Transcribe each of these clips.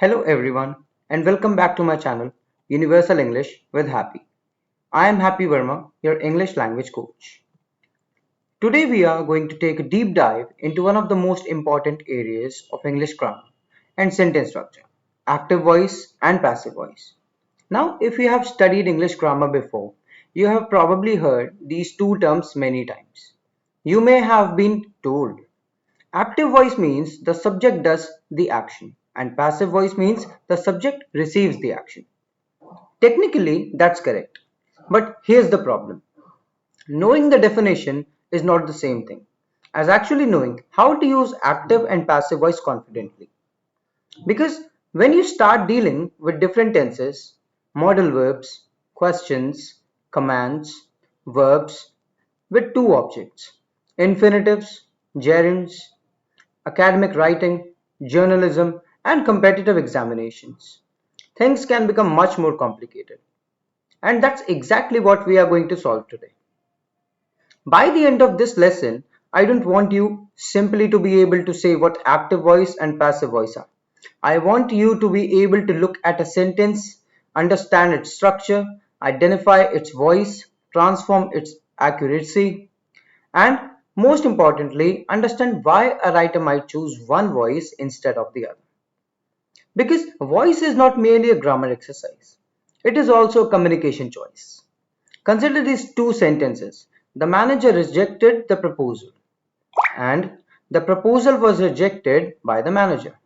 Hello everyone and welcome back to my channel Universal English with Happy. I am Happy Verma, your English language coach. Today we are going to take a deep dive into one of the most important areas of English grammar and sentence structure, active voice and passive voice. Now, if you have studied English grammar before, you have probably heard these two terms many times. You may have been told active voice means the subject does the action, and passive voice means the subject receives the action. Technically, that's correct. But here's the problem. Knowing the definition is not the same thing as actually knowing how to use active and passive voice confidently. Because when you start dealing with different tenses, modal verbs, questions, commands, verbs with two objects, infinitives, gerunds, academic writing, journalism, and competitive examinations, things can become much more complicated. And that's exactly what we are going to solve today. By the end of this lesson, I don't want you simply to be able to say what active voice and passive voice are. I want you to be able to look at a sentence, understand its structure, identify its voice, transform its accuracy, and most importantly, understand why a writer might choose one voice instead of the other. Because voice is not merely a grammar exercise, it is also a communication choice. Consider these two sentences. The manager rejected the proposal, and the proposal was rejected by the manager.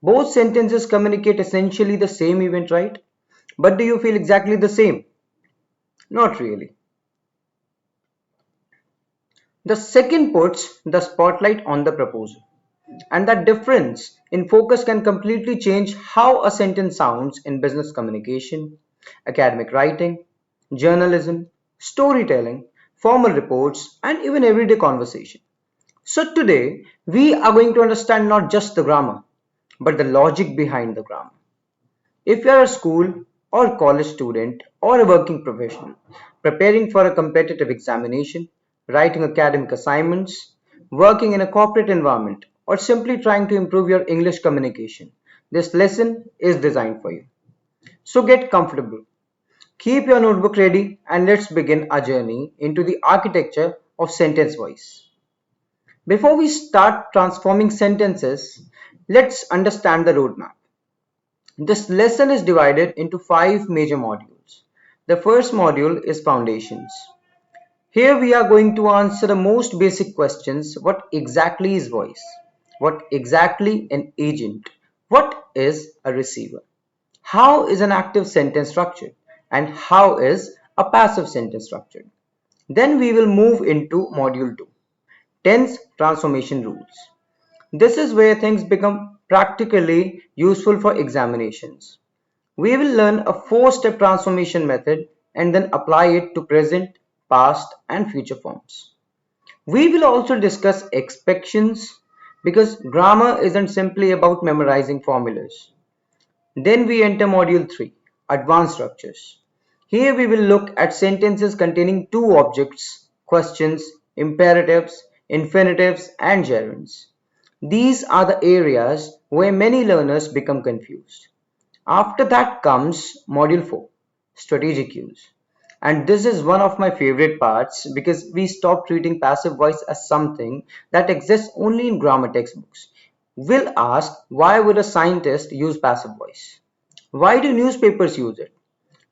Both sentences communicate essentially the same event, right? But do you feel exactly the same? Not really. The second puts the spotlight on the proposal, and that difference in focus can completely change how a sentence sounds in business communication, academic writing, journalism, storytelling, formal reports, and even everyday conversation. So today, we are going to understand not just the grammar, but the logic behind the grammar. If you are a school or college student or a working professional preparing for a competitive examination, writing academic assignments, working in a corporate environment, or simply trying to improve your English communication, this lesson is designed for you. So get comfortable, keep your notebook ready, and let's begin our journey into the architecture of sentence voice. Before we start transforming sentences, let's understand the roadmap. This lesson is divided into 5 major modules. The first module is Foundations. Here we are going to answer the most basic questions. What exactly is voice? What exactly an agent? What is a receiver? How is an active sentence structured? And how is a passive sentence structured? Then we will move into module 2, tense transformation rules. This is where things become practically useful for examinations. We will learn a 4-step transformation method and then apply it to present, past, and future forms. We will also discuss expectations because grammar isn't simply about memorizing formulas. Then we enter module 3, advanced structures. Here we will look at sentences containing two objects, questions, imperatives, infinitives, and gerunds. These are the areas where many learners become confused. After that comes module 4, strategic use. And this is one of my favorite parts because we stop treating passive voice as something that exists only in grammar textbooks. We'll ask, why would a scientist use passive voice? Why do newspapers use it?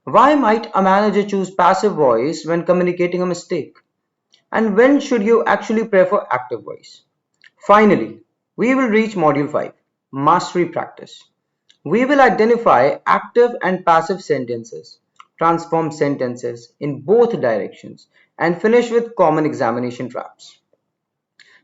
Why might a manager choose passive voice when communicating a mistake? And when should you actually prefer active voice? Finally, we will reach module 5, mastery practice. We will identify active and passive sentences, transform sentences in both directions, and finish with common examination traps.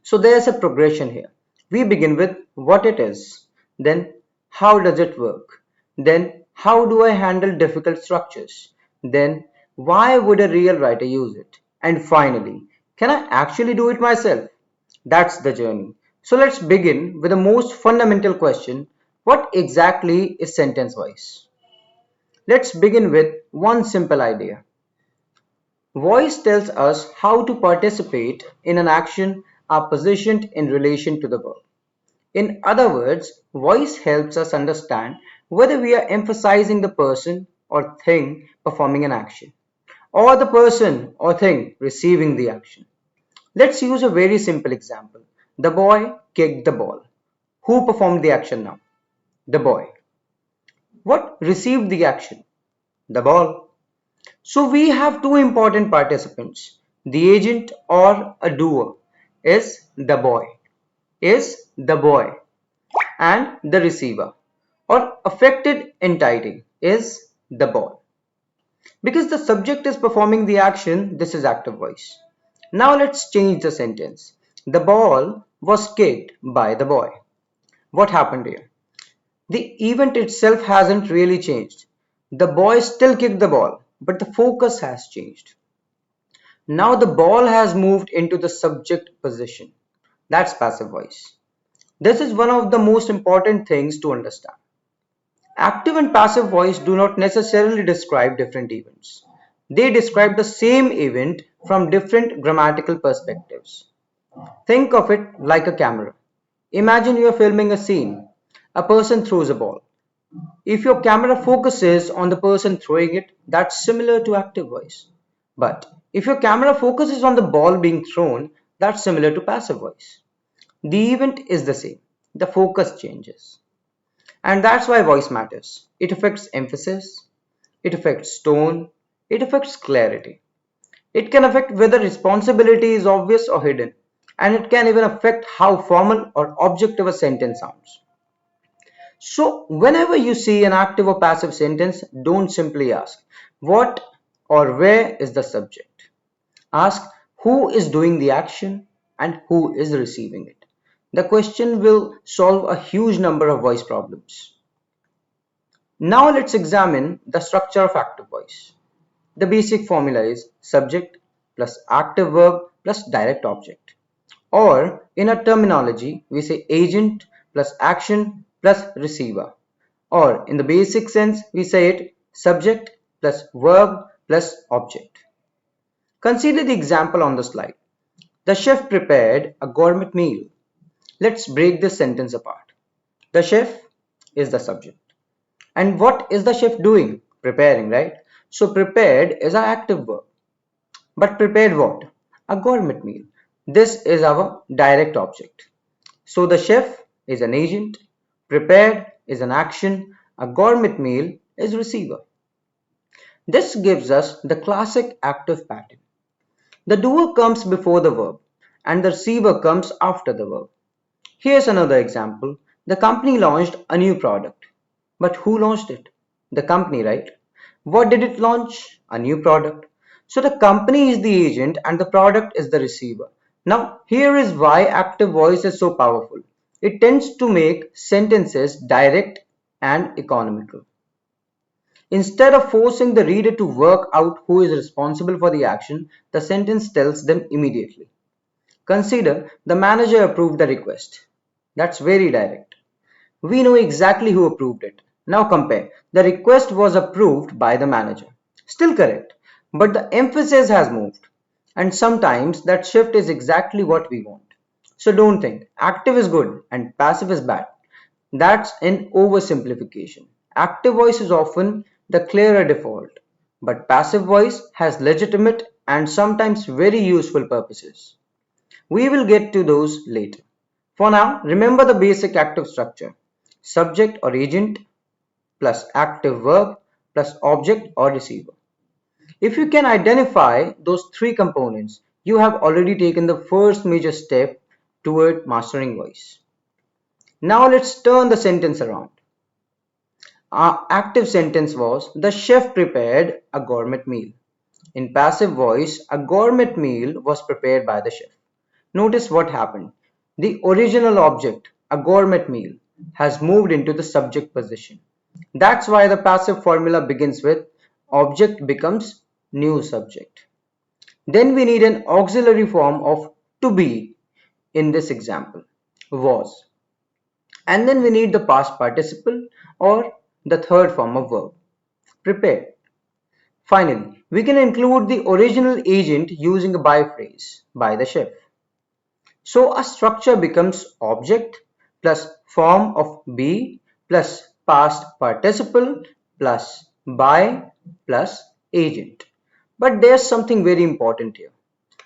So there's a progression here. We begin with what it is, then how does it work, then how do I handle difficult structures, then why would a real writer use it, and finally, can I actually do it myself? That's the journey. So let's begin with the most fundamental question. What exactly is sentence voice? Let's begin with one simple idea. Voice tells us how to participate in an action are positioned in relation to the verb. In other words, voice helps us understand whether we are emphasizing the person or thing performing an action, or the person or thing receiving the action. Let's use a very simple example. The boy kicked the ball. Who performed the action now? The boy. What received the action? The ball. So we have two important participants. The agent or a doer is the boy, and the receiver or affected entity is the ball. Because the subject is performing the action, this is active voice. Now let's change the sentence. The ball was kicked by the boy. What happened here? The event itself hasn't really changed. The boy still kicked the ball, but the focus has changed. Now the ball has moved into the subject position. That's passive voice. This is one of the most important things to understand. Active and passive voice do not necessarily describe different events. They describe the same event from different grammatical perspectives. Think of it like a camera. Imagine you are filming a scene. A person throws a ball. If your camera focuses on the person throwing it, that's similar to active voice. But if your camera focuses on the ball being thrown, that's similar to passive voice. The event is the same. The focus changes. And that's why voice matters. It affects emphasis, it affects tone, it affects clarity. It can affect whether responsibility is obvious or hidden, and it can even affect how formal or objective a sentence sounds. So, whenever you see an active or passive sentence, don't simply ask what or where is the subject. Ask who is doing the action and who is receiving it. The question will solve a huge number of voice problems. Now let's examine the structure of active voice. The basic formula is subject plus active verb plus direct object. Or in a terminology, we say agent plus action plus receiver. Or in the basic sense, we say it subject plus verb plus object. Consider the example on the slide. The chef prepared a gourmet meal. Let's break this sentence apart. The chef is the subject. And what is the chef doing? Preparing, right? So prepared is our active verb. But prepared what? A gourmet meal. This is our direct object. So the chef is an agent, prepared is an action, a gourmet meal is receiver. This gives us the classic active pattern. The doer comes before the verb and the receiver comes after the verb. Here's another example. The company launched a new product. But who launched it? The company, right? What did it launch? A new product. So the company is the agent and the product is the receiver. Now, here is why active voice is so powerful. It tends to make sentences direct and economical. Instead of forcing the reader to work out who is responsible for the action, the sentence tells them immediately. Consider the manager approved the request. That's very direct. We know exactly who approved it. Now compare. The request was approved by the manager. Still correct, but the emphasis has moved. And sometimes that shift is exactly what we want. So don't think active is good and passive is bad. That's an oversimplification. Active voice is often the clearer default, but passive voice has legitimate and sometimes very useful purposes. We will get to those later. For now, remember the basic active structure. Subject or agent plus active verb plus object or receiver. If you can identify those three components, you have already taken the first major step toward mastering voice. Now let's turn the sentence around. Our active sentence was, the chef prepared a gourmet meal. In passive voice, a gourmet meal was prepared by the chef. Notice what happened. The original object, a gourmet meal, has moved into the subject position. That's why the passive formula begins with object becomes new subject. Then we need an auxiliary form of to be in this example, was. And then we need the past participle or the third form of verb, prepared. Finally, we can include the original agent using a by phrase, by the chef. So a structure becomes object plus form of be plus past participle plus by plus agent. But there's something very important here.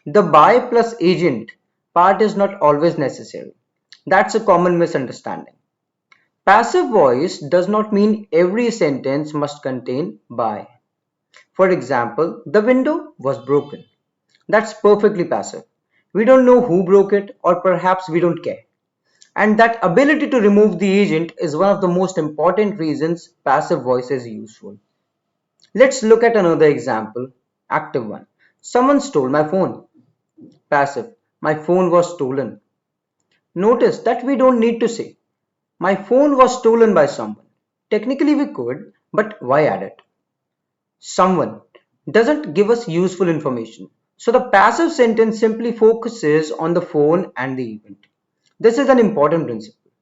The by plus agent part is not always necessary. That's a common misunderstanding. Passive voice does not mean every sentence must contain by. For example, the window was broken. That's perfectly passive. We don't know who broke it, or perhaps we don't care. And that ability to remove the agent is one of the most important reasons passive voice is useful. Let's look at another example, active one. Someone stole my phone. Passive, my phone was stolen. Notice that we don't need to say, my phone was stolen by someone. Technically we could, but why add it? Someone doesn't give us useful information. So the passive sentence simply focuses on the phone and the event. This is an important principle.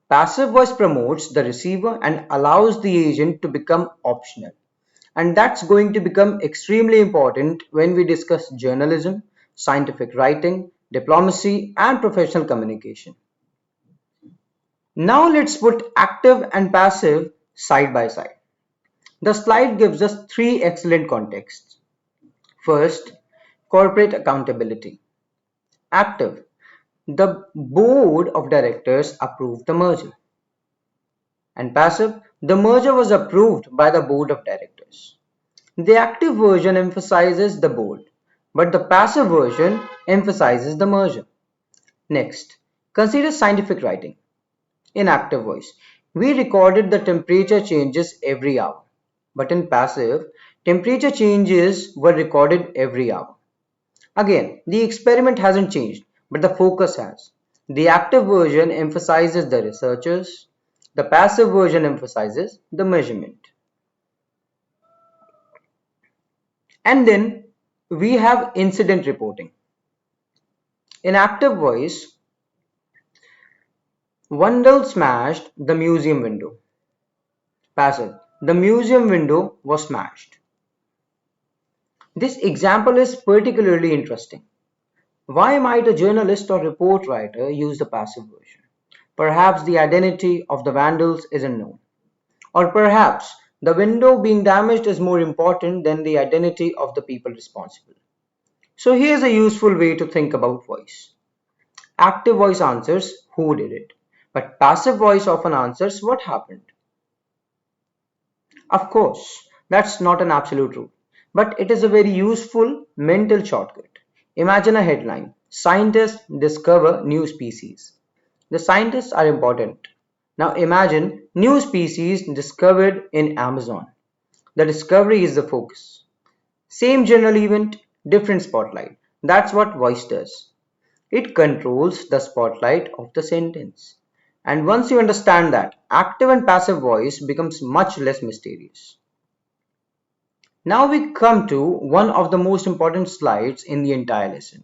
Passive voice promotes the receiver and allows the agent to become optional. And that's going to become extremely important when we discuss journalism, scientific writing, diplomacy, and professional communication. Now let's put active and passive side by side. The slide gives us three excellent contexts. First, corporate accountability. Active. The board of directors approved the merger. And passive. The merger was approved by the board of directors. The active version emphasizes the board, but the passive version emphasizes the merger. Next, consider scientific writing. In active voice, we recorded the temperature changes every hour, but in passive, temperature changes were recorded every hour. Again, the experiment hasn't changed, but the focus has. The active version emphasizes the researchers, the passive version emphasizes the measurement. And then we have incident reporting. In active voice, Vandal smashed the museum window. Passive. The museum window was smashed. This example is particularly interesting. Why might a journalist or report writer use the passive version? Perhaps the identity of the vandals isn't known. Or perhaps the window being damaged is more important than the identity of the people responsible. So here's a useful way to think about voice. Active voice answers who did it, but passive voice often answers what happened. Of course, that's not an absolute rule, but it is a very useful mental shortcut. Imagine a headline, scientists discover new species. The scientists are important. Now imagine new species discovered in Amazon. The discovery is the focus. Same general event, different spotlight. That's what voice does. It controls the spotlight of the sentence. And once you understand that, active and passive voice becomes much less mysterious. Now we come to one of the most important slides in the entire lesson.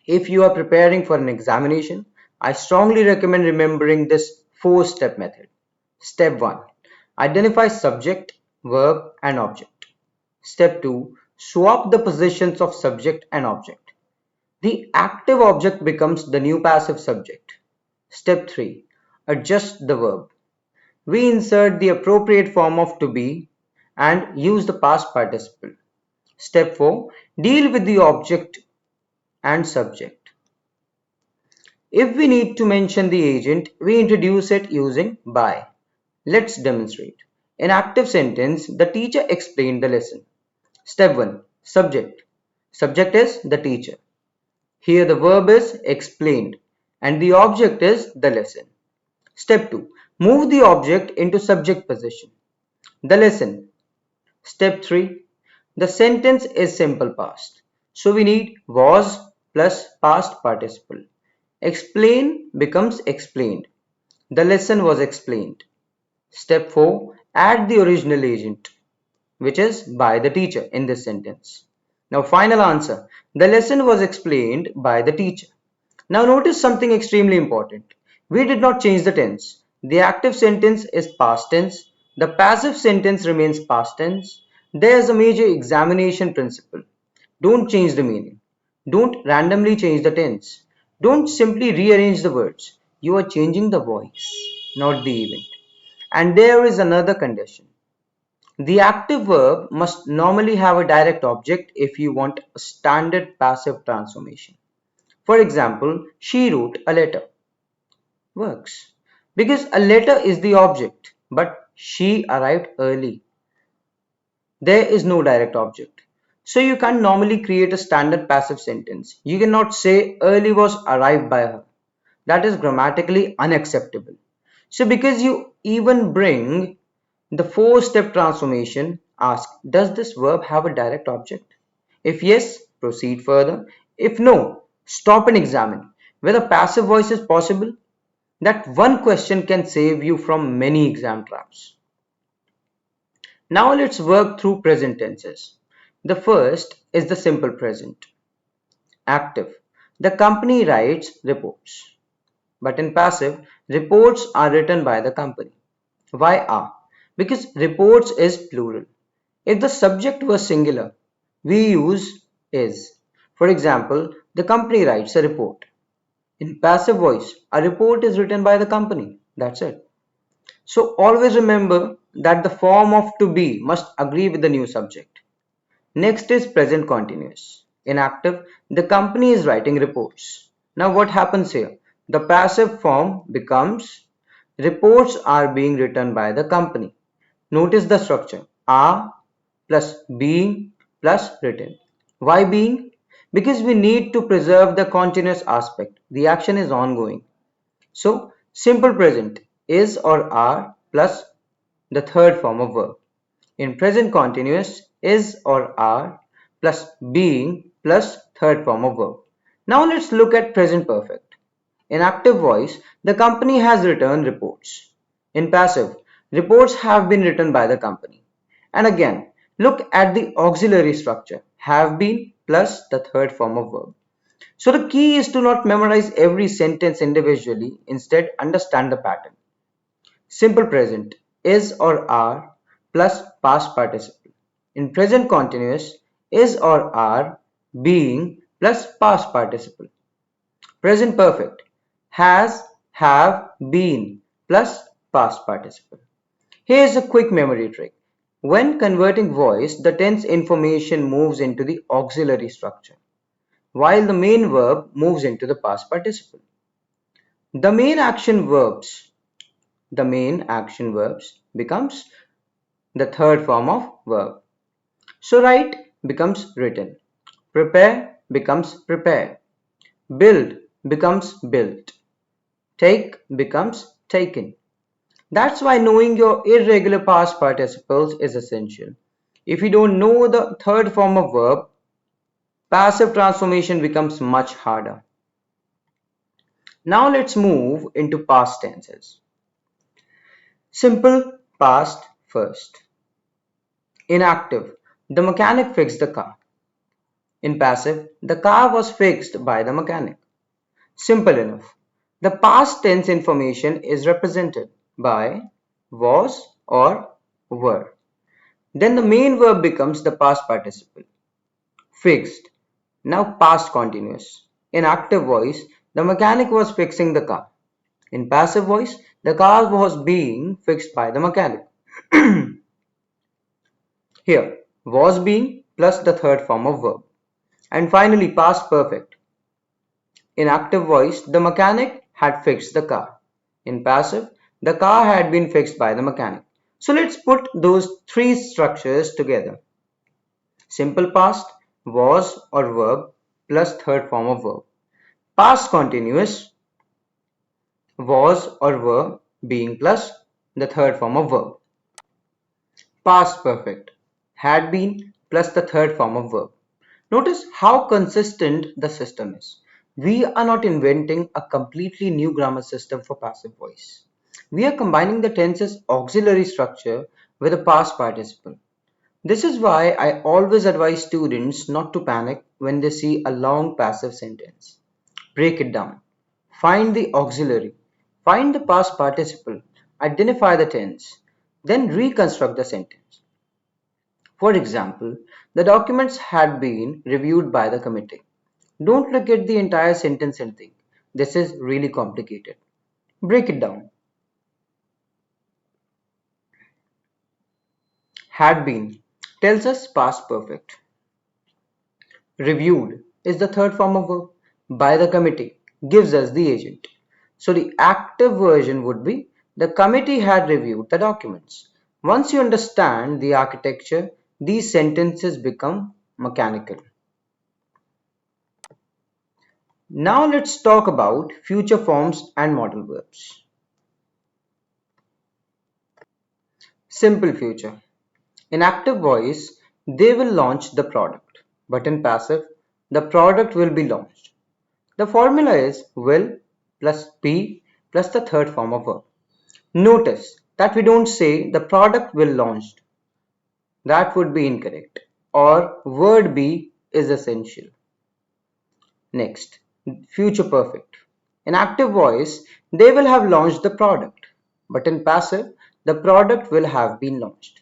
If you are preparing for an examination, I strongly recommend remembering this 4-step method. Step 1. Identify subject, verb, and object. Step 2. Swap the positions of subject and object. The active object becomes the new passive subject. Step 3. Adjust the verb. We insert the appropriate form of to be and use the past participle. Step 4. Deal with the object and subject. If we need to mention the agent, we introduce it using by. Let's demonstrate. In active sentence, the teacher explained the lesson. Step 1. Subject. Subject is the teacher. Here the verb is explained and the object is the lesson. Step 2. Move the object into subject position. The lesson. Step 3. The sentence is simple past. So we need was plus past participle. Explain becomes explained. The lesson was explained. Step 4. Add the original agent, which is by the teacher in this sentence. Now final answer. The lesson was explained by the teacher. Now notice something extremely important. We did not change the tense. The active sentence is past tense. The passive sentence remains past tense. There is a major examination principle. Don't change the meaning. Don't randomly change the tense. Don't simply rearrange the words. You are changing the voice, not the event. And there is another condition. The active verb must normally have a direct object if you want a standard passive transformation. For example, she wrote a letter. Works. Because a letter is the object, but she arrived early. There is no direct object. So you can't normally create a standard passive sentence. You cannot say early was arrived by her. That is grammatically unacceptable. So because you even bring the four-step transformation, ask, does this verb have a direct object? If yes, proceed further. If no, stop and examine whether passive voice is possible. That one question can save you from many exam traps. Now let's work through present tenses. The first is the simple present. Active. The company writes reports. But in passive, reports are written by the company. Why are? Because reports is plural. If the subject was singular, we use is. For example, the company writes a report. In passive voice, a report is written by the company. That's it. So always remember that the form of to be must agree with the new subject. Next is present continuous. In active, the company is writing reports. Now what happens here? The passive form becomes reports are being written by the company. Notice the structure. Are plus being plus written. Why being? Because we need to preserve the continuous aspect. The action is ongoing. So simple present is or are plus the third form of verb. In present continuous, is or are plus being plus third form of verb. Now let's look at present perfect. In active voice, the company has returned reports. In passive, reports have been written by the company. And again, look at the auxiliary structure, have been plus the third form of verb. So the key is to not memorize every sentence individually, instead understand the pattern. Simple present is or are plus past participle. In present continuous, is or are being plus past participle. Present perfect has, have, been plus past participle. Here is a quick memory trick. When converting voice, the tense information moves into the auxiliary structure, while the main verb moves into the past participle. The main action verbs becomes the third form of verb. So write becomes written, prepare becomes prepared, build becomes built, take becomes taken. That's why knowing your irregular past participles is essential. If you don't know the third form of verb, passive transformation becomes much harder. Now let's move into past tenses. Simple past first. In active, the mechanic fixed the car. In passive, the car was fixed by the mechanic. Simple enough. The past tense information is represented by was or were. Then the main verb becomes the past participle. Fixed. Now past continuous. In active voice, the mechanic was fixing the car. In passive voice, the car was being fixed by the mechanic. Here, was being plus the third form of verb. And finally, past perfect. In active voice, the mechanic had fixed the car. In passive, the car had been fixed by the mechanic. So let's put those three structures together. Simple past, was or verb plus third form of verb. Past continuous, was or were being plus the third form of verb. Past perfect, had been plus the third form of verb. Notice how consistent the system is. We are not inventing a completely new grammar system for passive voice. We are combining the tense's auxiliary structure with a past participle. This is why I always advise students not to panic when they see a long passive sentence. Break it down. Find the auxiliary. Find the past participle. Identify the tense. Then reconstruct the sentence. For example, the documents had been reviewed by the committee. Don't look at the entire sentence and think, this is really complicated. Break it down. Had been tells us past perfect. Reviewed is the third form of verb by the committee, gives us the agent. So the active version would be the committee had reviewed the documents. Once you understand the architecture, these sentences become mechanical. Now let's talk about future forms and modal verbs. Simple future. In active voice, they will launch the product, but in passive, the product will be launched. The formula is will plus be plus the third form of verb. Notice that we don't say the product will launched. That would be incorrect. Or word be is essential. Next, future perfect. In active voice, they will have launched the product. But in passive, the product will have been launched.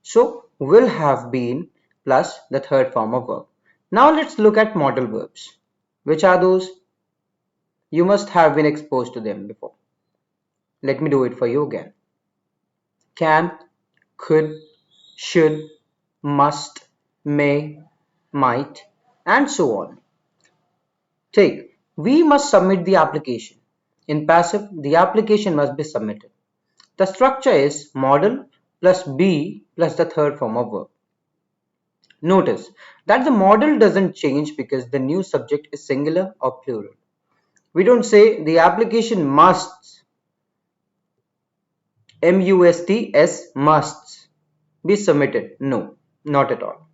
So, will have been plus the third form of verb. Now let's look at modal verbs. Which are those? You must have been exposed to them before. Let me do it for you again. Can, could, should, must, may, might, and so on. Take, we must submit the application. In passive, the application must be submitted. The structure is modal plus be plus the third form of verb. Notice that the modal doesn't change because the new subject is singular or plural. We don't say the application must, musts be submitted. No, not at all.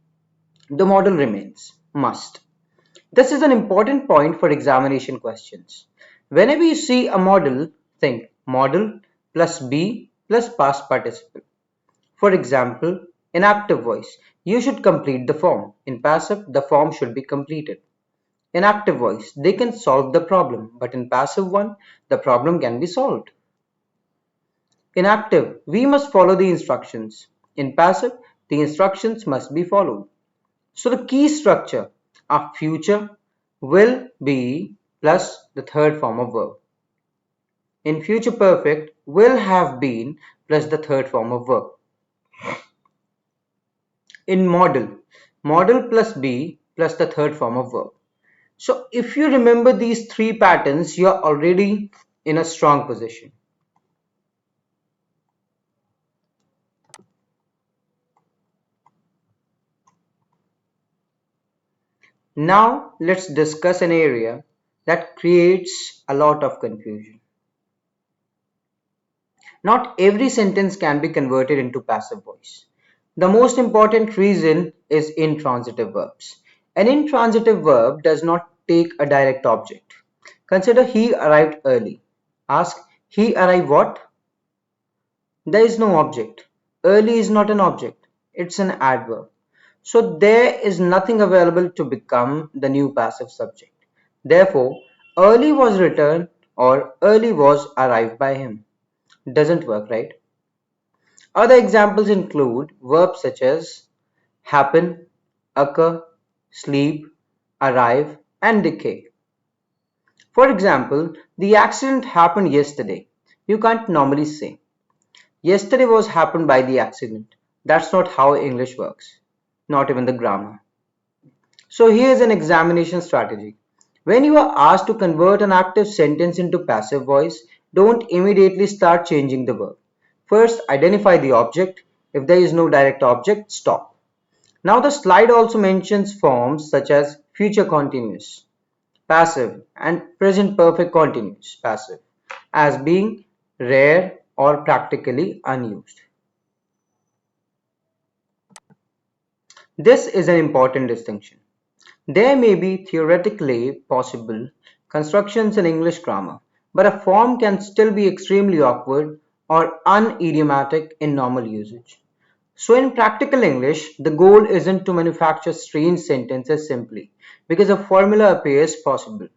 The modal remains must. This is an important point for examination questions. Whenever you see a modal, think modal plus be plus past participle. For example, in active voice, you should complete the form. In passive, the form should be completed. In active voice, they can solve the problem, but in passive one, the problem can be solved. In active, we must follow the instructions. In passive, the instructions must be followed. So the key structure of future will be plus the third form of verb. In future perfect, will have been plus the third form of verb. In modal, modal plus be plus the third form of verb. So if you remember these three patterns, you are already in a strong position. Now let's discuss an area that creates a lot of confusion. Not every sentence can be converted into passive voice. The most important reason is intransitive verbs. An intransitive verb does not take a direct object. Consider he arrived early. Ask he arrived what? There is no object. Early is not an object. It's an adverb. So there is nothing available to become the new passive subject. Therefore, early was returned or early was arrived by him. Doesn't work, right? Other examples include verbs such as happen, occur, sleep, arrive, and decay. For example, the accident happened yesterday. You can't normally say yesterday was happened by the accident. That's not how English works, not even the grammar. So here's an examination strategy. When you are asked to convert an active sentence into passive voice, don't immediately start changing the verb. First, identify the object. If there is no direct object, stop. Now the slide also mentions forms such as future continuous, passive, and present perfect continuous, passive, as being rare or practically unused. This is an important distinction. There may be theoretically possible constructions in English grammar, but a form can still be extremely awkward or unidiomatic in normal usage. So in practical English, the goal isn't to manufacture strange sentences simply because a formula appears possible.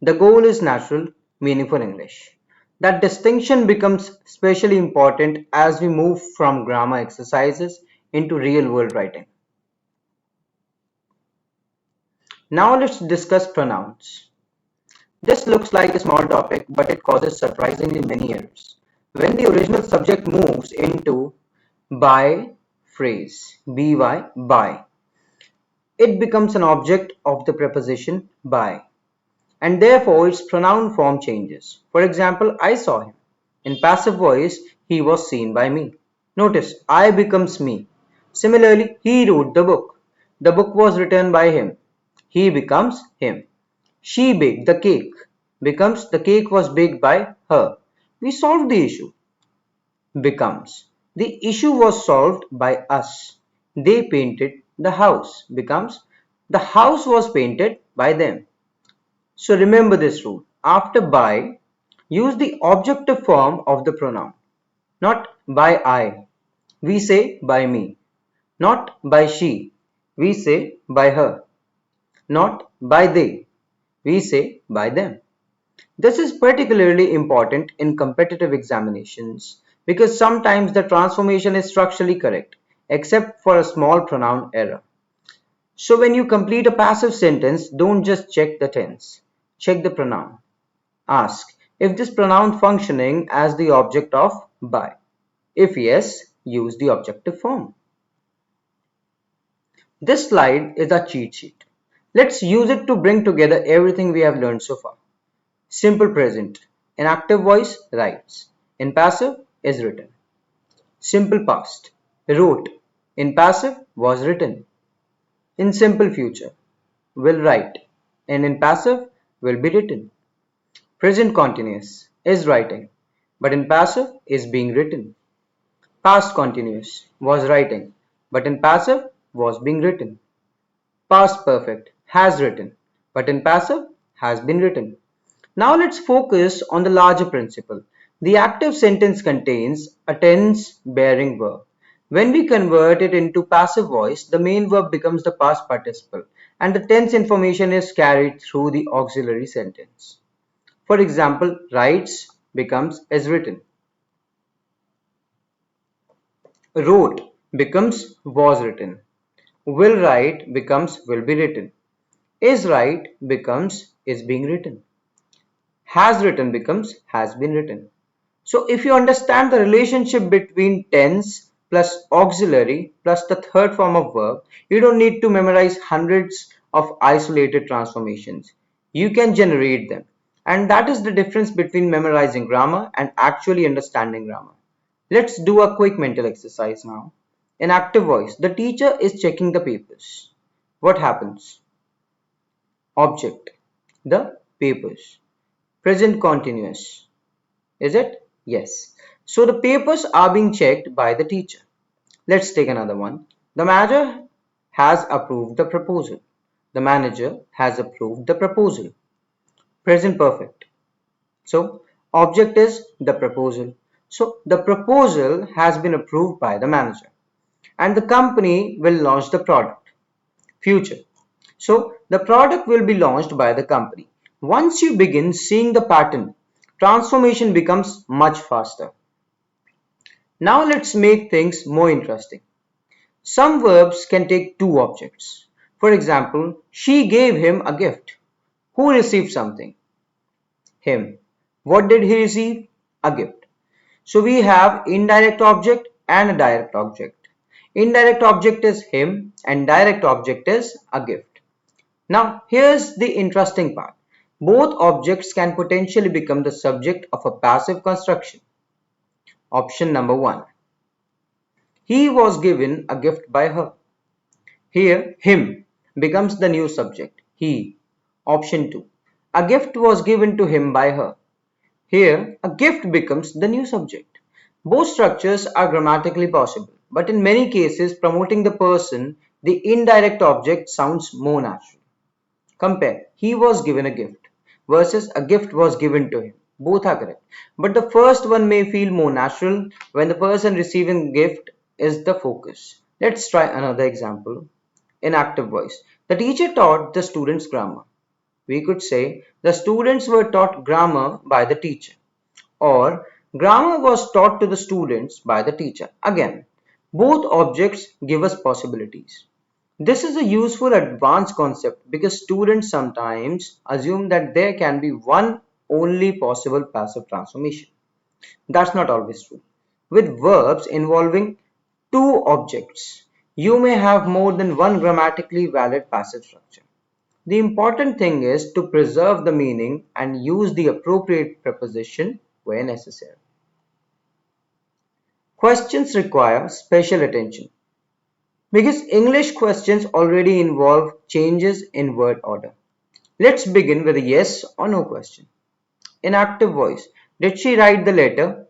The goal is natural, meaningful English. That distinction becomes especially important as we move from grammar exercises into real world writing. Now let's discuss pronouns. This looks like a small topic, but it causes surprisingly many errors. When the original subject moves into by phrase, by, it becomes an object of the preposition by, and therefore its pronoun form changes. For example, I saw him. In passive voice, he was seen by me. Notice, I becomes me. Similarly, he wrote the book. The book was written by him. He becomes him. She baked the cake. Becomes the cake was baked by her. We solved the issue. Becomes the issue was solved by us. They painted the house. Becomes the house was painted by them. So remember this rule. After by, use the objective form of the pronoun. Not by I. We say by me. Not by she. We say by her. Not by they. We say by them. This is particularly important in competitive examinations because sometimes the transformation is structurally correct, except for a small pronoun error. So when you complete a passive sentence, don't just check the tense. Check the pronoun. Ask if this pronoun functioning as the object of by. If yes, use the objective form. This slide is a cheat sheet. Let's use it to bring together everything we have learned so far. Simple present. In active voice, writes. In passive, is written. Simple past. Wrote. In passive, was written. In simple future, will write. And in passive, will be written. Present continuous, is writing. But in passive, is being written. Past continuous, was writing. But in passive, was being written. Past perfect, has written. But in passive, has been written. Now let's focus on the larger principle. The active sentence contains a tense-bearing verb. When we convert it into passive voice, the main verb becomes the past participle, and the tense information is carried through the auxiliary sentence. For example, writes becomes is written. Wrote becomes was written. Will write becomes will be written. Is write becomes is being written. Has written becomes has been written. So if you understand the relationship between tense plus auxiliary plus the third form of verb, you don't need to memorize hundreds of isolated transformations. You can generate them. And that is the difference between memorizing grammar and actually understanding grammar. Let's do a quick mental exercise now. In active voice, the teacher is checking the papers. What happens? Object, the papers. Present continuous. Is it? Yes. So the papers are being checked by the teacher. Let's take another one. The manager has approved the proposal. The manager has approved the proposal. Present perfect. So object is the proposal. So the proposal has been approved by the manager. And the company will launch the product. Future. So the product will be launched by the company. Once you begin seeing the pattern, transformation becomes much faster. Now let's make things more interesting. Some verbs can take two objects. For example, she gave him a gift. Who received something? Him. What did he receive? A gift. So we have indirect object and a direct object. Indirect object is him and direct object is a gift. Now here's the interesting part. Both objects can potentially become the subject of a passive construction. Option number 1. He was given a gift by her. Here, him becomes the new subject. He. Option 2. A gift was given to him by her. Here, a gift becomes the new subject. Both structures are grammatically possible, but in many cases, promoting the person, the indirect object sounds more natural. Compare, he was given a gift versus a gift was given to him. Both are correct. But the first one may feel more natural when the person receiving gift is the focus. Let's try another example. In active voice, the teacher taught the students grammar. We could say the students were taught grammar by the teacher, or grammar was taught to the students by the teacher. Again, both objects give us possibilities. This is a useful advanced concept because students sometimes assume that there can be one only possible passive transformation. That's not always true. With verbs involving two objects, you may have more than one grammatically valid passive structure. The important thing is to preserve the meaning and use the appropriate preposition where necessary. Questions require special attention because English questions already involve changes in word order. Let's begin with a yes or no question. In active voice, did she write the letter?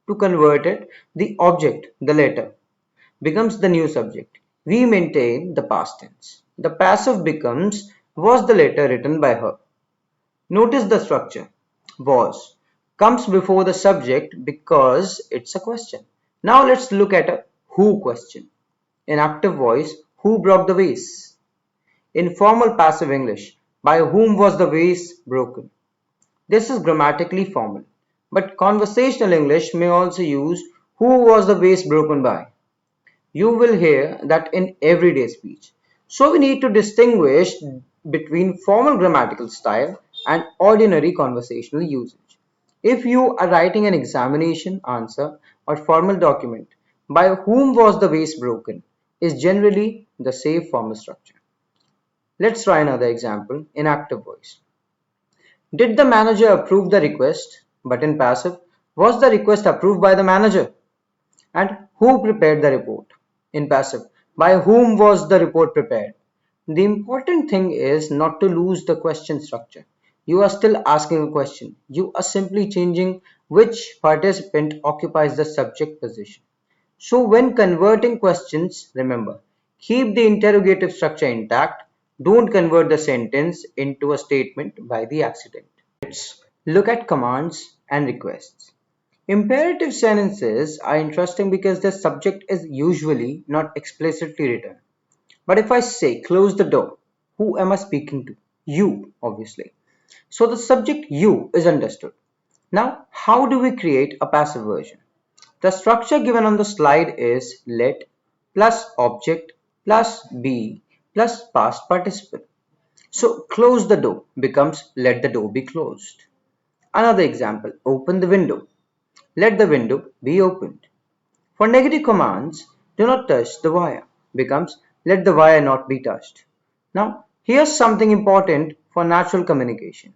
To convert it, the object, the letter, becomes the new subject. We maintain the past tense. The passive becomes was the letter written by her. Notice the structure. Was comes before the subject because it's a question. Now let's look at a who question. In active voice, who broke the vase? In formal passive English, by whom was the vase broken? This is grammatically formal, but conversational English may also use who was the vase broken by. You will hear that in everyday speech. So we need to distinguish between formal grammatical style and ordinary conversational usage. If you are writing an examination answer or formal document, by whom was the vase broken is generally the safe formal structure. Let's try another example in active voice. Did the manager approve the request? But in passive, was the request approved by the manager? And who prepared the report? In passive, by whom was the report prepared? The important thing is not to lose the question structure. You are still asking a question. You are simply changing which participant occupies the subject position. So when converting questions, remember, keep the interrogative structure intact. Don't convert the sentence into a statement by the accident. Let's look at commands and requests. Imperative sentences are interesting because the subject is usually not explicitly written. But if I say close the door, who am I speaking to? You, obviously. So the subject you is understood. Now, how do we create a passive version? The structure given on the slide is let plus object plus be plus past participle. So close the door becomes let the door be closed. Another example, open the window. Let the window be opened. For negative commands, do not touch the wire becomes let the wire not be touched. Now, here's something important for natural communication.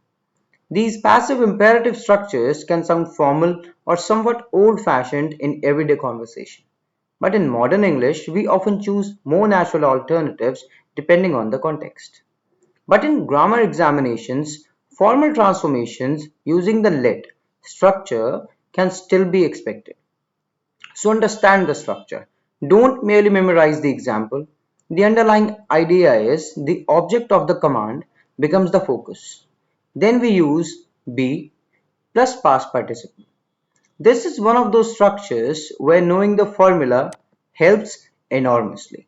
These passive imperative structures can sound formal or somewhat old-fashioned in everyday conversation. But in modern English, we often choose more natural alternatives depending on the context. But in grammar examinations, formal transformations using the let structure can still be expected. So understand the structure. Don't merely memorize the example. The underlying idea is the object of the command becomes the focus. Then we use be plus past participle. This is one of those structures where knowing the formula helps enormously.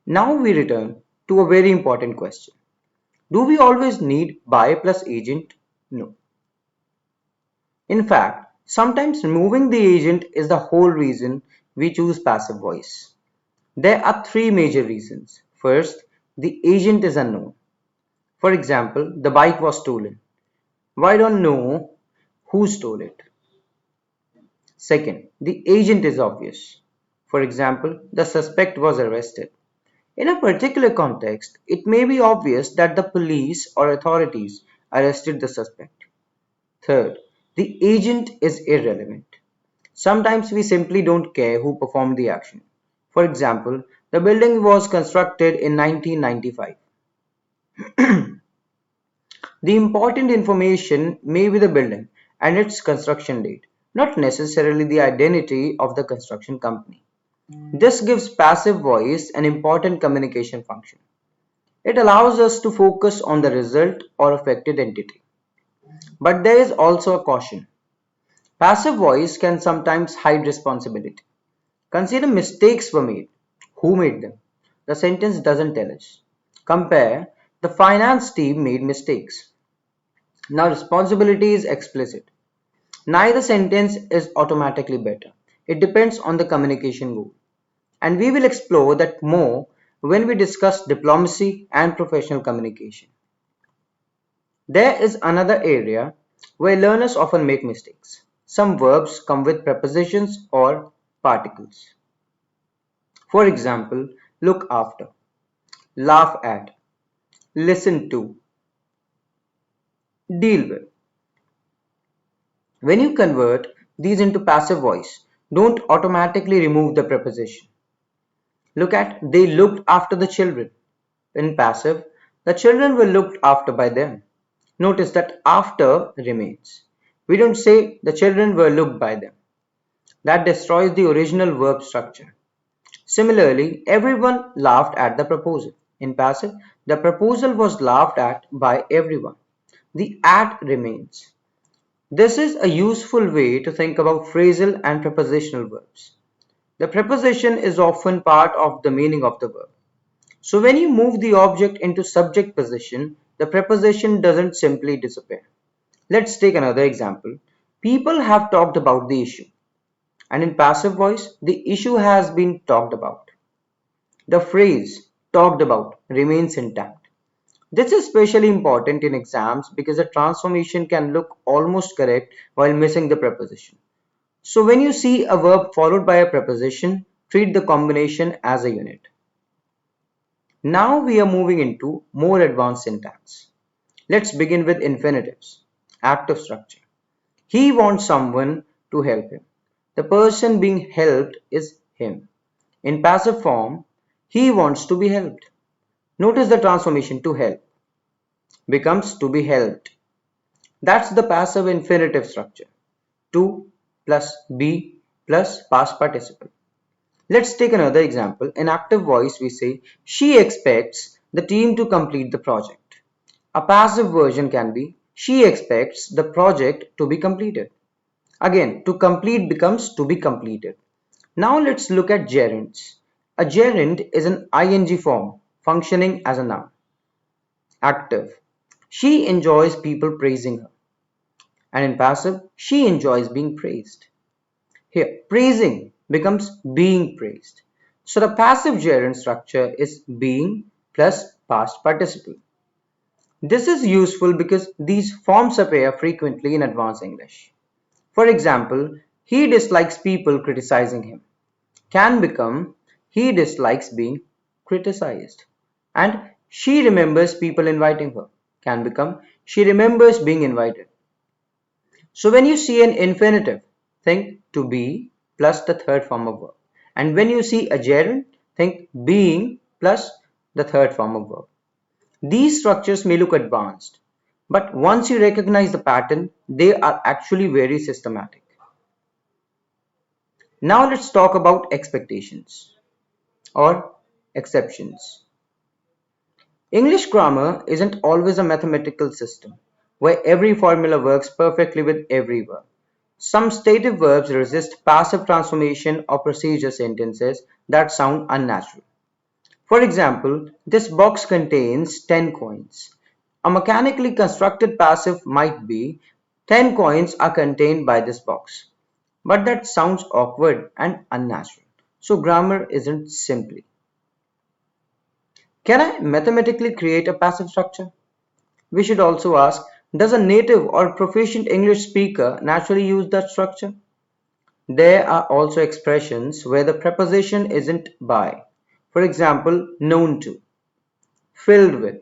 Now we return to a very important question. Do we always need by plus agent? No. In fact, sometimes removing the agent is the whole reason we choose passive voice. There are three major reasons. First, the agent is unknown. For example, the bike was stolen. I don't know who stole it. Second, the agent is obvious. For example, the suspect was arrested. In a particular context, it may be obvious that the police or authorities arrested the suspect. Third, the agent is irrelevant. Sometimes we simply don't care who performed the action. For example, the building was constructed in 1995. The important information may be the building and its construction date, not necessarily the identity of the construction company. This gives passive voice an important communication function. It allows us to focus on the result or affected entity. But there is also a caution. Passive voice can sometimes hide responsibility. Consider mistakes were made. Who made them? The sentence doesn't tell us. Compare the finance team made mistakes. Now responsibility is explicit. Neither sentence is automatically better. It depends on the communication goal. And we will explore that more when we discuss diplomacy and professional communication. There is another area where learners often make mistakes. Some verbs come with prepositions or particles. For example, look after, laugh at, listen to, deal with. When you convert these into passive voice, don't automatically remove the preposition. Look at they looked after the children. In passive, the children were looked after by them. Notice that after remains. We don't say the children were looked by them. That destroys the original verb structure. Similarly, everyone laughed at the proposal. In passive, the proposal was laughed at by everyone. The at remains. This is a useful way to think about phrasal and prepositional verbs. The preposition is often part of the meaning of the verb. So when you move the object into subject position, the preposition doesn't simply disappear. Let's take another example. People have talked about the issue. And in passive voice, the issue has been talked about. The phrase talked about remains intact. This is especially important in exams because the transformation can look almost correct while missing the preposition. So when you see a verb followed by a preposition, treat the combination as a unit. Now we are moving into more advanced syntax. Let's begin with infinitives. Active structure. He wants someone to help him. The person being helped is him. In passive form, he wants to be helped. Notice the transformation to help becomes to be helped. That's the passive infinitive structure. To plus be plus past participle. Let's take another example. In active voice, we say, she expects the team to complete the project. A passive version can be, she expects the project to be completed. Again, to complete becomes to be completed. Now let's look at gerunds. A gerund is an ing form functioning as a noun. Active. She enjoys people praising her. And in passive, she enjoys being praised. Here, praising becomes being praised. So the passive gerund structure is being plus past participle. This is useful because these forms appear frequently in advanced English. For example, he dislikes people criticizing him can become he dislikes being criticized. And she remembers people inviting her can become she remembers being invited. So when you see an infinitive, think to be plus the third form of verb. And when you see a gerund, think being plus the third form of verb. These structures may look advanced, but once you recognize the pattern, they are actually very systematic. Now let's talk about expectations or exceptions. English grammar isn't always a mathematical system where every formula works perfectly with every verb. Some stative verbs resist passive transformation or procedure sentences that sound unnatural. For example, this box contains 10 coins. A mechanically constructed passive might be 10 coins are contained by this box. But that sounds awkward and unnatural. So grammar isn't simply. Can I mathematically create a passive structure? We should also ask, does a native or proficient English speaker naturally use that structure? There are also expressions where the preposition isn't by. For example, known to, filled with,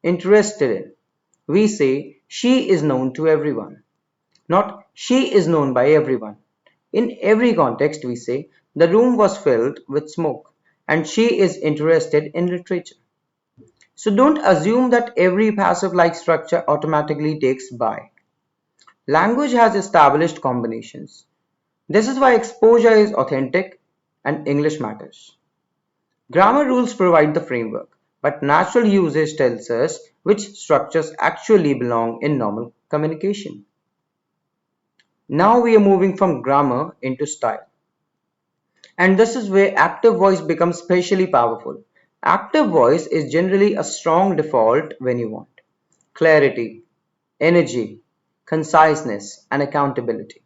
interested in. We say, she is known to everyone, not she is known by everyone. In every context, we say, the room was filled with smoke and she is interested in literature. So don't assume that every passive-like structure automatically takes by. Language has established combinations. This is why exposure is authentic and English matters. Grammar rules provide the framework, but natural usage tells us which structures actually belong in normal communication. Now we are moving from grammar into style. And this is where active voice becomes especially powerful. Active voice is generally a strong default when you want clarity, energy, conciseness, and accountability.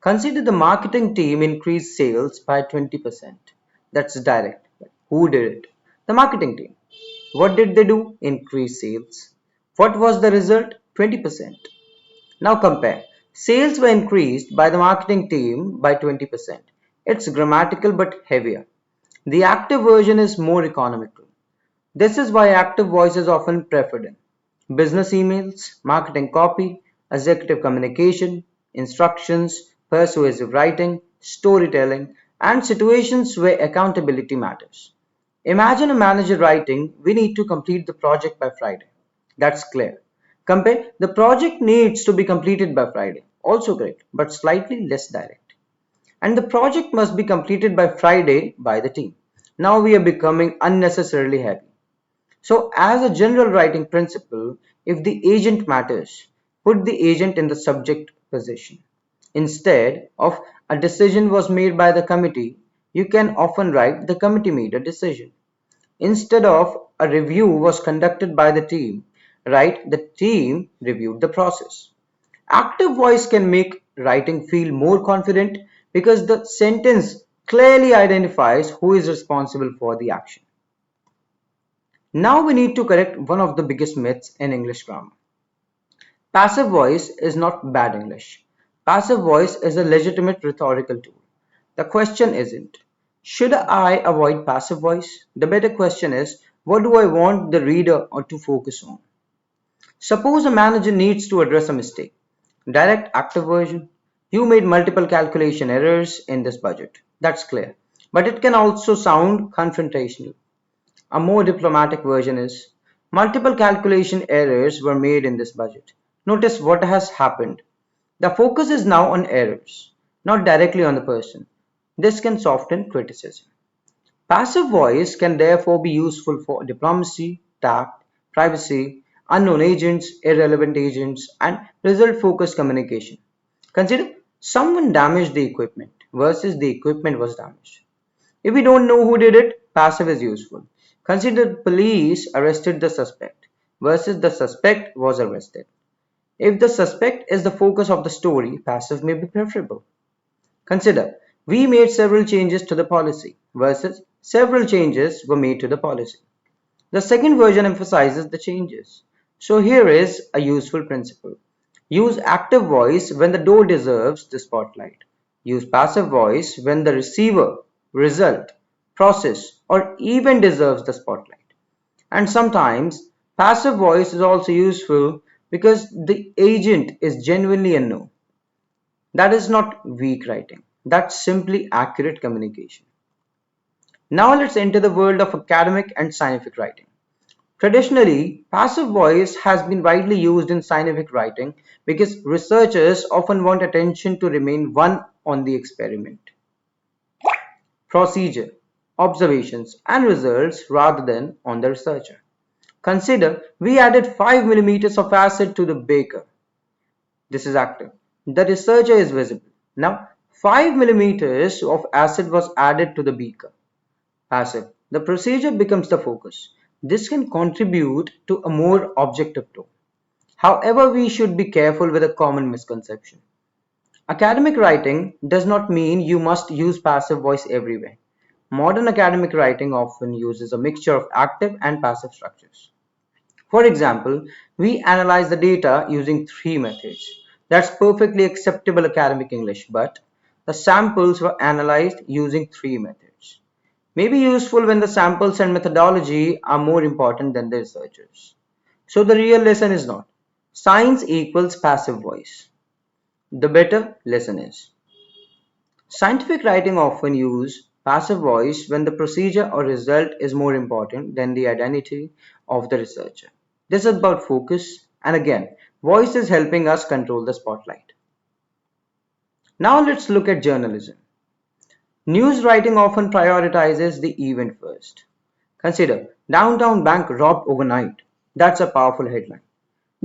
Consider the marketing team increased sales by 20%. That's direct. Who did it? The marketing team. What did they do? Increase sales. What was the result? 20%. Now compare. Sales were increased by the marketing team by 20%. It's grammatical but heavier. The active version is more economical. This is why active voice is often preferred in business emails, marketing copy, executive communication, instructions, persuasive writing, storytelling, and situations where accountability matters. Imagine a manager writing, "We need to complete the project by Friday." That's clear. Compare, "The project needs to be completed by Friday." Also correct, but slightly less direct. And "the project must be completed by Friday by the team." Now we are becoming unnecessarily heavy. So, as a general writing principle, if the agent matters, put the agent in the subject position. Instead of "a decision was made by the committee," you can often write "the committee made a decision." Instead of "a review was conducted by the team," write "the team reviewed the process." Active voice can make writing feel more confident because the sentence clearly identifies who is responsible for the action. Now we need to correct one of the biggest myths in English grammar. Passive voice is not bad English. Passive voice is a legitimate rhetorical tool. The question isn't, should I avoid passive voice? The better question is, what do I want the reader to focus on? Suppose a manager needs to address a mistake. Direct active version. "You made multiple calculation errors in this budget." That's clear. But it can also sound confrontational. A more diplomatic version is, "Multiple calculation errors were made in this budget. Notice what has happened." The focus is now on errors, not directly on the person. This can soften criticism. Passive voice can therefore be useful for diplomacy, tact, privacy, unknown agents, irrelevant agents, and result-focused communication. Consider, "Someone damaged the equipment" versus "the equipment was damaged." If we don't know who did it, passive is useful. Consider, "Police arrested the suspect" versus "the suspect was arrested." If the suspect is the focus of the story, passive may be preferable. Consider, "We made several changes to the policy" versus "several changes were made to the policy." The second version emphasizes the changes. So here is a useful principle. Use active voice when the door deserves the spotlight. Use passive voice when the receiver, result, process, or event deserves the spotlight. And sometimes passive voice is also useful because the agent is genuinely a no. That is not weak writing. That's simply accurate communication. Now let's enter the world of academic and scientific writing. Traditionally, passive voice has been widely used in scientific writing because researchers often want attention to remain one on the experiment, procedure, observations, and results rather than on the researcher. Consider, "We added 5 millimeters of acid to the beaker." This is active. The researcher is visible. Now, 5 millimeters of acid was added to the beaker. Passive. The procedure becomes the focus. This can contribute to a more objective tone. However, we should be careful with a common misconception. Academic writing does not mean you must use passive voice everywhere. Modern academic writing often uses a mixture of active and passive structures. For example, we analyze the data using three methods. That's perfectly acceptable academic English, but the samples were analyzed using three methods. May be useful when the samples and methodology are more important than the researchers. So the real lesson is not science equals passive voice. The better lesson is scientific writing often use passive voice when the procedure or result is more important than the identity of the researcher. This is about focus, and again, voice is helping us control the spotlight. Now let's look at journalism. News writing often prioritizes the event first. Consider, "Downtown bank robbed overnight." That's a powerful headline.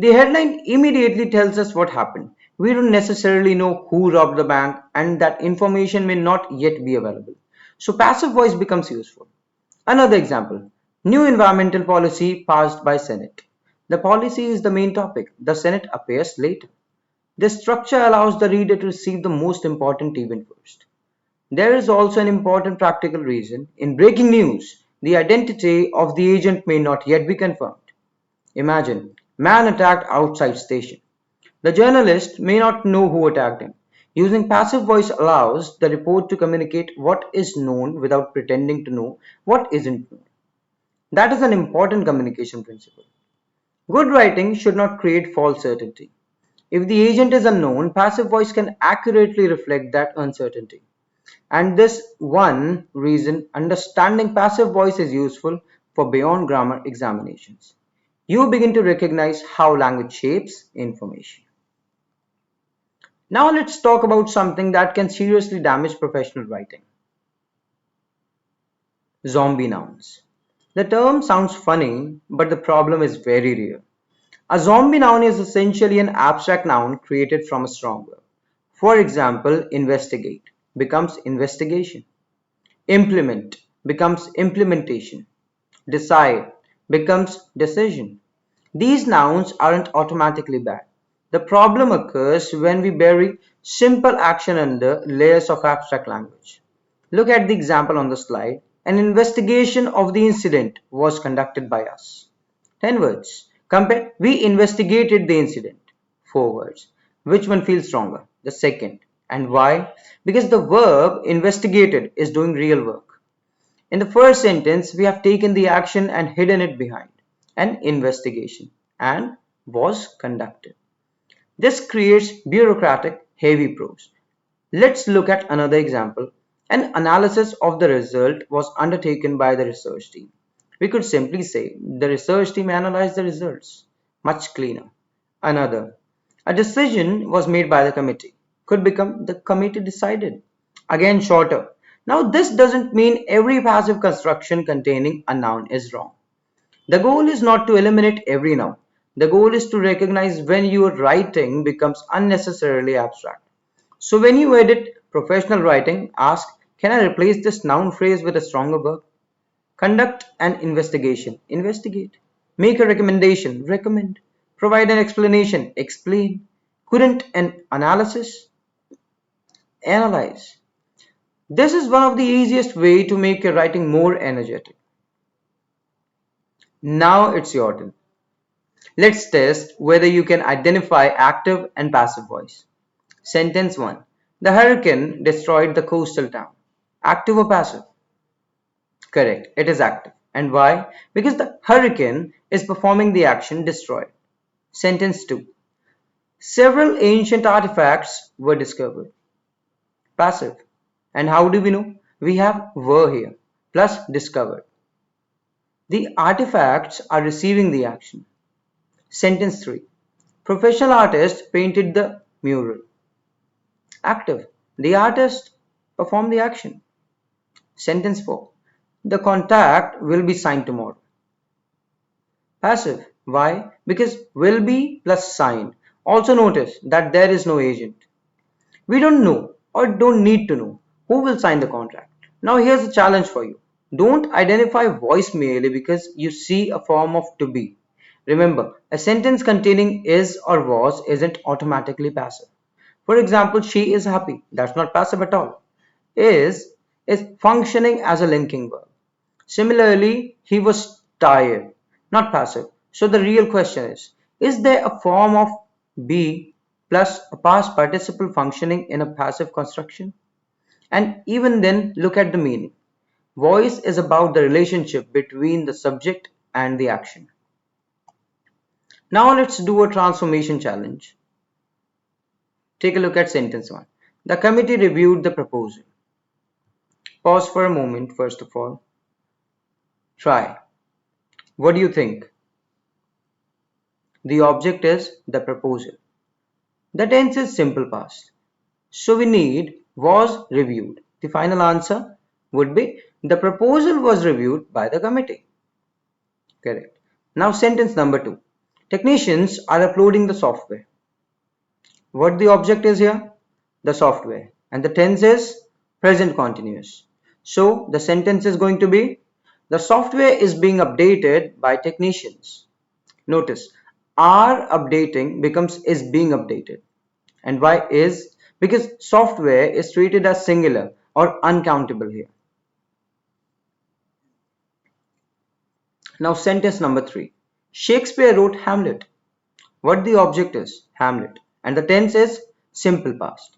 The headline immediately tells us what happened. We don't necessarily know who robbed the bank, and that information may not yet be available. So passive voice becomes useful. Another example, "New environmental policy passed by Senate." The policy is the main topic. The Senate appears later. This structure allows the reader to receive the most important event first. There is also an important practical reason. In breaking news, the identity of the agent may not yet be confirmed. Imagine, man attacked outside station. The journalist may not know who attacked him. Using passive voice allows the report to communicate what is known without pretending to know what isn't known. That is an important communication principle. Good writing should not create false certainty. If the agent is unknown, passive voice can accurately reflect that uncertainty. And this one reason understanding passive voice is useful for beyond grammar examinations. You begin to recognize how language shapes information. Now let's talk about something that can seriously damage professional writing. Zombie nouns. The term sounds funny, but the problem is very real. A zombie noun is essentially an abstract noun created from a strong verb. For example, investigate becomes investigation. Implement becomes implementation. Decide becomes decision. These nouns aren't automatically bad. The problem occurs when we bury simple action under layers of abstract language. Look at the example on the slide. An investigation of the incident was conducted by us. 10 words. Compare, we investigated the incident. 4 words. Which one feels stronger? The second. And why? Because the verb investigated is doing real work. In the first sentence, we have taken the action and hidden it behind an investigation and was conducted. This creates bureaucratic, heavy prose. Let's look at another example. An analysis of the result was undertaken by the research team. We could simply say the research team analyzed the results. Much cleaner. Another. A decision was made by the committee. Could become the committee decided. Again shorter. Now this doesn't mean every passive construction containing a noun is wrong. The goal is not to eliminate every noun. The goal is to recognize when your writing becomes unnecessarily abstract. So when you edit professional writing, ask, can I replace this noun phrase with a stronger verb? Conduct an investigation. Investigate. Make a recommendation. Recommend. Provide an explanation. Explain. Couldn't an analysis? Analyze. This is one of the easiest way to make your writing more energetic. Now it's your turn. Let's test whether you can identify active and passive voice. Sentence 1. The hurricane destroyed the coastal town. Active or passive? Correct, it is active. And why? Because the hurricane is performing the action destroy. Sentence 2. Several ancient artifacts were discovered. Passive. And how do we know? We have were here plus discovered. The artifacts are receiving the action. Sentence 3. Professional artist painted the mural. Active. The artist performed the action. Sentence 4. The contract will be signed tomorrow. Passive. Why? Because will be plus signed. Also notice that there is no agent. We don't know or don't need to know who will sign the contract. Now here's a challenge for you. Don't identify voice merely because you see a form of to be. Remember, a sentence containing is or was isn't automatically passive. For example, she is happy. That's not passive at all. Is functioning as a linking verb. Similarly, he was tired, not passive. So the real question is there a form of be plus a past participle functioning in a passive construction? And even then, look at the meaning. Voice is about the relationship between the subject and the action. Now let's do a transformation challenge. Take a look at sentence 1. The committee reviewed the proposal. Pause for a moment, first of all. Try. What do you think? The object is the proposal. The tense is simple past. So we need was reviewed. The final answer would be the proposal was reviewed by the committee. Correct. Now sentence number 2. Technicians are uploading the software. What the object is here? The software. And the tense is present continuous. So the sentence is going to be the software is being updated by technicians. Notice, are updating becomes is being updated. And why is? Because software is treated as singular or uncountable here. Now sentence number 3. Shakespeare wrote Hamlet. What the object is? Hamlet. And the tense is simple past.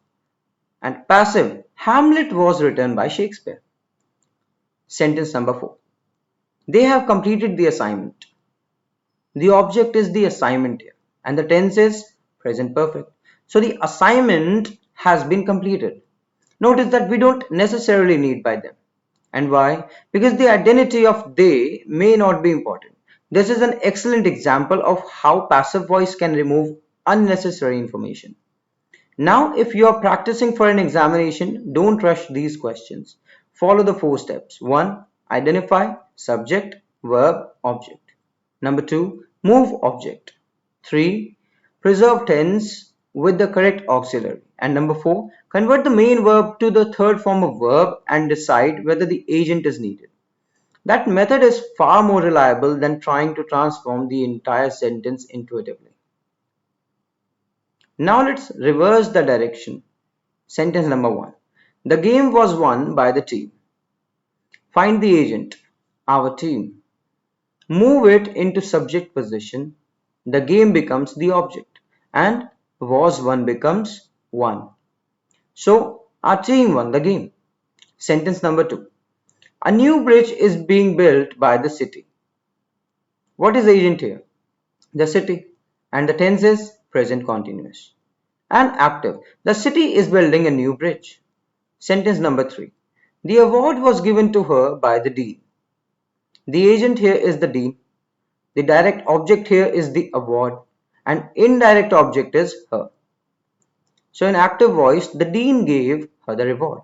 And passive. Hamlet was written by Shakespeare. Sentence number 4. They have completed the assignment. The object is the assignment here. And the tense is present perfect. So the assignment has been completed. Notice that we don't necessarily need by them. And why? Because the identity of they may not be important. This is an excellent example of how passive voice can remove unnecessary information. Now, if you are practicing for an examination, don't rush these questions. Follow the 4 steps. 1. Identify subject, verb, object. Number 2. Move object. 3. Preserve tense with the correct auxiliary. And number 4. Convert the main verb to the third form of verb and decide whether the agent is needed. That method is far more reliable than trying to transform the entire sentence intuitively. Now let's reverse the direction. Sentence number 1. The game was won by the team. Find the agent, our team. Move it into subject position. The game becomes the object and was won becomes won. So our team won the game. Sentence number 2. A new bridge is being built by the city. What is agent here? The city. And the tense is present continuous. And active. The city is building a new bridge. Sentence number 3. The award was given to her by the dean. The agent here is the dean. The direct object here is the award. And indirect object is her. So in active voice, the dean gave her the reward.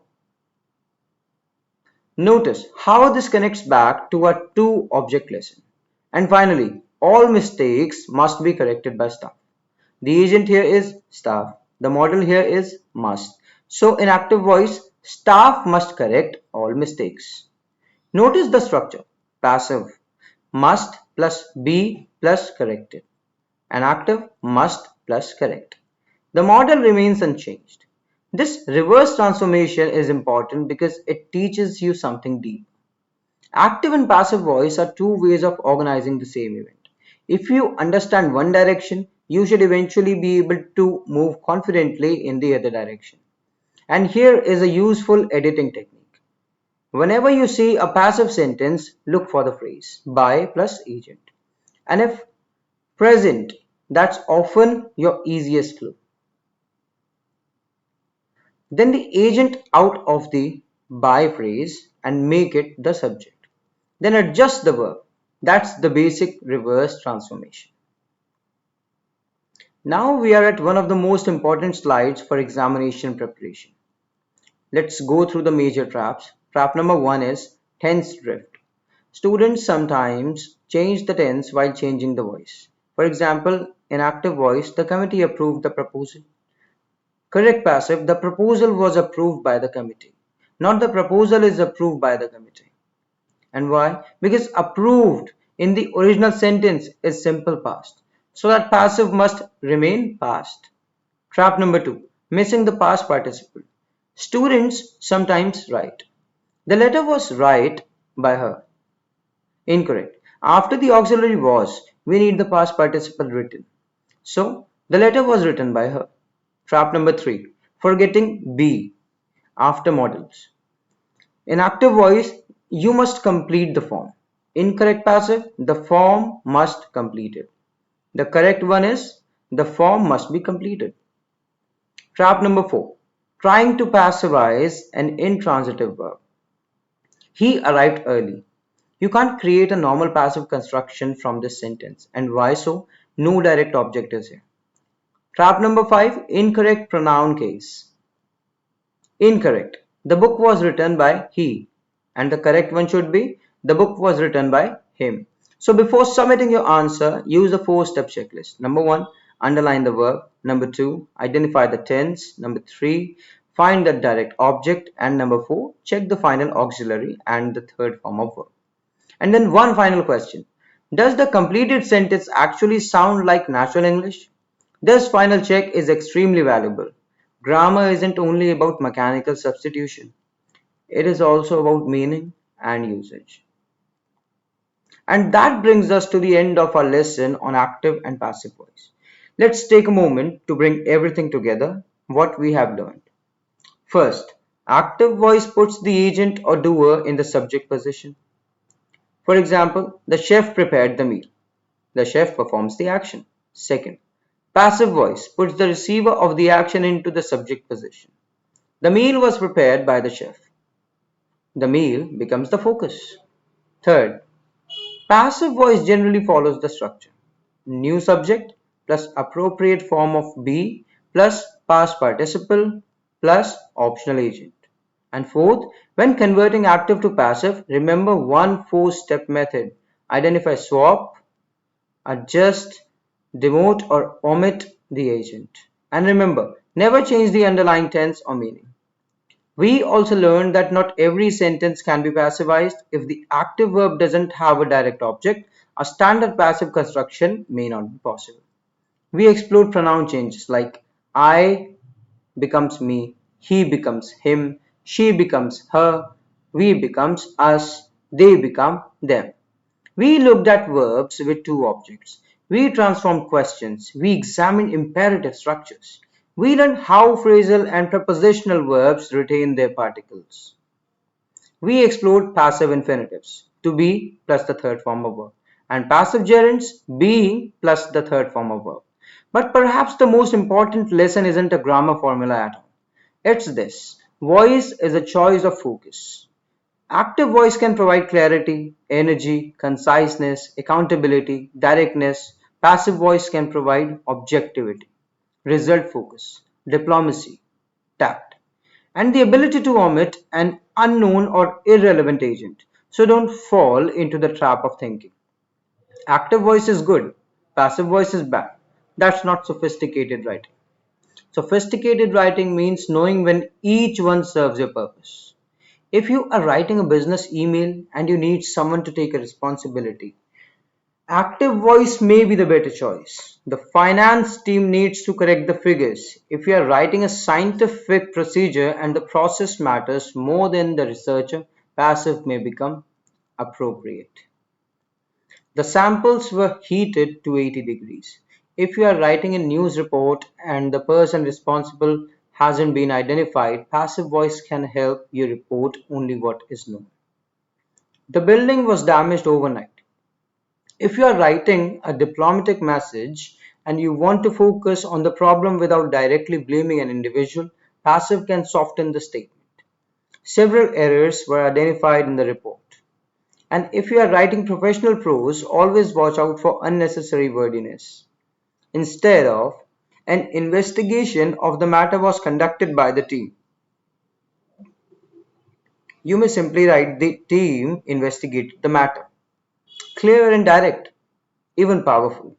Notice how this connects back to our 2 object lesson. And finally, all mistakes must be corrected by staff. The agent here is staff. The modal here is must. So in active voice, staff must correct all mistakes. Notice the structure. Passive. Must plus be plus corrected. And active must plus correct. The model remains unchanged. This reverse transformation is important because it teaches you something deep. Active and passive voice are 2 ways of organizing the same event. If you understand one direction, you should eventually be able to move confidently in the other direction. And here is a useful editing technique. Whenever you see a passive sentence, look for the phrase by plus agent. And if present, that's often your easiest clue. Then the agent out of the by phrase and make it the subject. Then adjust the verb. That's the basic reverse transformation. Now we are at one of the most important slides for examination preparation. Let's go through the major traps. Trap number 1 is tense drift. Students sometimes change the tense while changing the voice. For example, in active voice, the committee approved the proposal. Correct passive, the proposal was approved by the committee. Not the proposal is approved by the committee. And why? Because approved in the original sentence is simple past. So that passive must remain past. Trap number 2. Missing the past participle. Students sometimes write. The letter was right by her. Incorrect. After the auxiliary was, we need the past participle written. So the letter was written by her. Trap number 3. Forgetting be after modals. In active voice, you must complete the form. Incorrect passive, the form must complete it. The correct one is the form must be completed. Trap number 4. Trying to passivize an intransitive verb. He arrived early. You can't create a normal passive construction from this sentence. And why so? No direct object is here. Trap number 5. Incorrect pronoun case. Incorrect. The book was written by he. And the correct one should be the book was written by him. So before submitting your answer, use the 4-step checklist. Number 1, underline the verb. Number 2, identify the tense. Number 3, find the direct object. And number 4, check the final auxiliary and the third form of verb. And then one final question. Does the completed sentence actually sound like natural English? This final check is extremely valuable. Grammar isn't only about mechanical substitution, it is also about meaning and usage. And that brings us to the end of our lesson on active and passive voice. Let's take a moment to bring everything together, what we have learned. First, active voice puts the agent or doer in the subject position. For example, the chef prepared the meal. The chef performs the action. Second, passive voice puts the receiver of the action into the subject position. The meal was prepared by the chef. The meal becomes the focus. Third, passive voice generally follows the structure. New subject plus appropriate form of be plus past participle plus optional agent. And fourth, when converting active to passive, remember one four-step method. Identify swap, adjust, demote or omit the agent. And remember, never change the underlying tense or meaning. We also learned that not every sentence can be passivized. If the active verb doesn't have a direct object, a standard passive construction may not be possible. We explored pronoun changes like I becomes me, he becomes him, she becomes her, we becomes us, they become them. We looked at verbs with two objects. We transformed questions. We examined imperative structures. We learned how phrasal and prepositional verbs retain their particles. We explored passive infinitives, to be plus the third form of verb, and passive gerunds, being plus the third form of verb. But perhaps the most important lesson isn't a grammar formula at all. It's this: voice is a choice of focus. Active voice can provide clarity, energy, conciseness, accountability, directness. Passive voice can provide objectivity, result focus, diplomacy, tact, and the ability to omit an unknown or irrelevant agent. So don't fall into the trap of thinking active voice is good, passive voice is bad. That's not sophisticated writing. Sophisticated writing means knowing when each one serves your purpose. If you are writing a business email and you need someone to take a responsibility, active voice may be the better choice. The finance team needs to correct the figures. If you are writing a scientific procedure and the process matters more than the researcher, passive may become appropriate. The samples were heated to 80 degrees. If you are writing a news report and the person responsible hasn't been identified, passive voice can help you report only what is known. The building was damaged overnight. If you are writing a diplomatic message and you want to focus on the problem without directly blaming an individual, passive can soften the statement. Several errors were identified in the report. And if you are writing professional prose, always watch out for unnecessary wordiness. Instead of, an investigation of the matter was conducted by the team. You may simply write the team investigated the matter. Clear and direct, even powerful.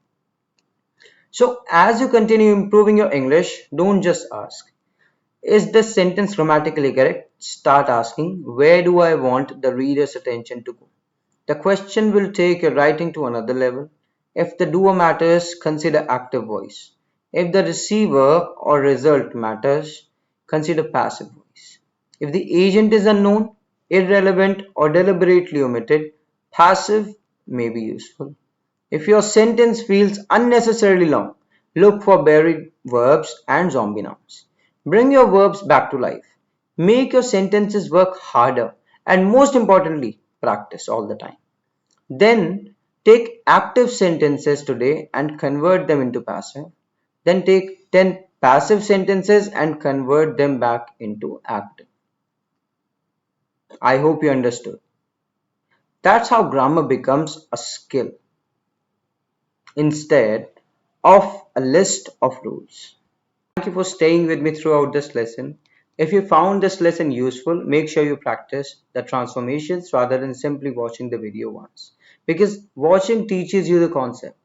So as you continue improving your English, don't just ask, is this sentence grammatically correct? Start asking, where do I want the reader's attention to go? The question will take your writing to another level. If the doer matters, consider active voice. If the receiver or result matters, consider passive voice. If the agent is unknown, irrelevant, or deliberately omitted, passive may be useful. If your sentence feels unnecessarily long, look for buried verbs and zombie nouns. Bring your verbs back to life. Make your sentences work harder, and most importantly, practice all the time. Then take active sentences today and convert them into passive. Then take 10 passive sentences and convert them back into active. I hope you understood. That's how grammar becomes a skill instead of a list of rules. Thank you for staying with me throughout this lesson. If you found this lesson useful, make sure you practice the transformations rather than simply watching the video once. Because watching teaches you the concept,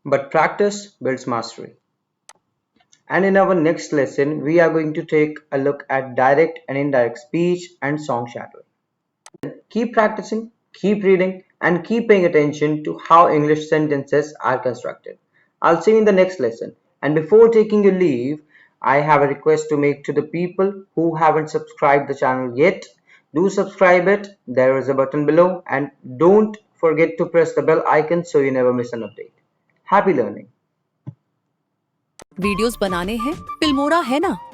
but practice builds mastery. And in our next lesson, we are going to take a look at direct and indirect speech and song shadowing. Keep practicing, keep reading, and keep paying attention to how English sentences are constructed. I'll see you in the next lesson. And before taking your leave, I have a request to make to the people who haven't subscribed the channel yet. Do subscribe it. There is a button below, and don't forget to press the bell icon so you never miss an update. Happy learning. Videos बनाने हैं, Filmora है ना।